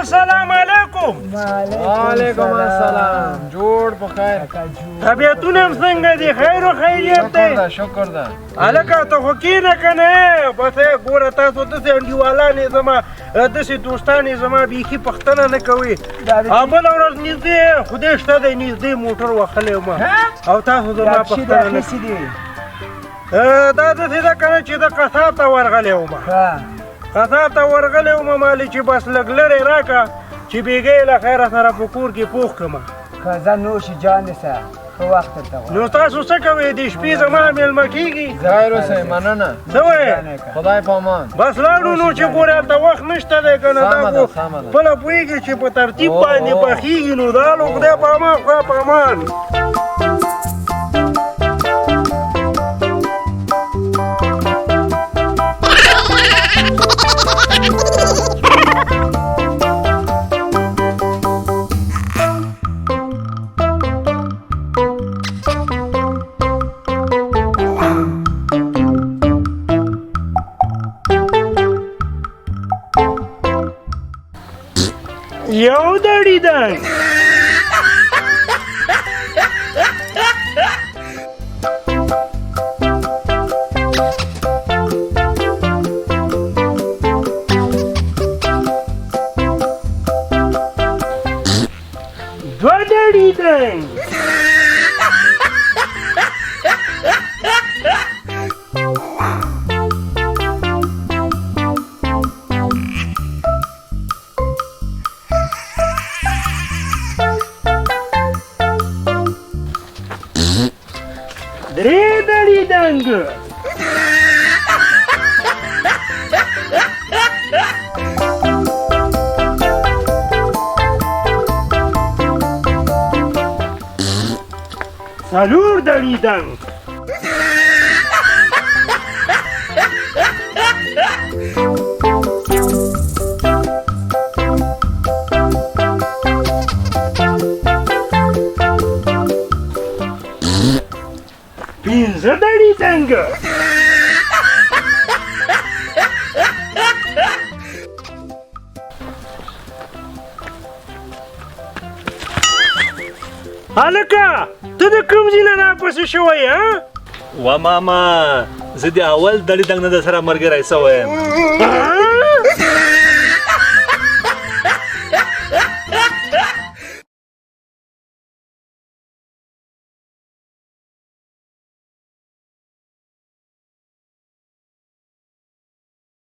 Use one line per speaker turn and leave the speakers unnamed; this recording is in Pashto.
السلام علیکم.
وعلیکم السلام. جوړ په خیر.
طبیعتونه هم څنګه دي؟ خیر و خیریت دی؟
شکر ده.
هلکه ته خو کښېنه که نه بس ګوره تاسو داسې انډیوالان یې زما داسې دوستان یې زما بیخي پوښتنه نه کوئ. بله ورځ نږدې خدای شته دی نږدې موټر وهلی وم او تاسو زما پوښتنه نه دا داسې ده که نه چې د قصاب ته ورغلی وم. قصاب ته ورغلی وم مالې چې بس لږ لرې راکړه چې بېګۍ له خیره سره په کور کې پوخ کړمه.
ښه نوشي جان سه ښه وخت درته
نو تاسو څه کوئ د شپې زما میلمه کېږي؟
خیر اوسئ مننه.
څه وایې؟
خدای په امان.
بس لاړو نو چې ګورې هلته وخت نشته دی که نه دا خپله پوهېږي چې په ترتیب باندې پخېږي نو دا نو خدای په امان خدای په امان. یو دړیدن دوه دړیدن درې دړیدنګ څلور دړیدنګ پنځه دړیدنګ هلکه ته د کوم ځای نه راپسې شوی
و ماما زه د اول دړیدنګ نه در سره ملګری سوی یم.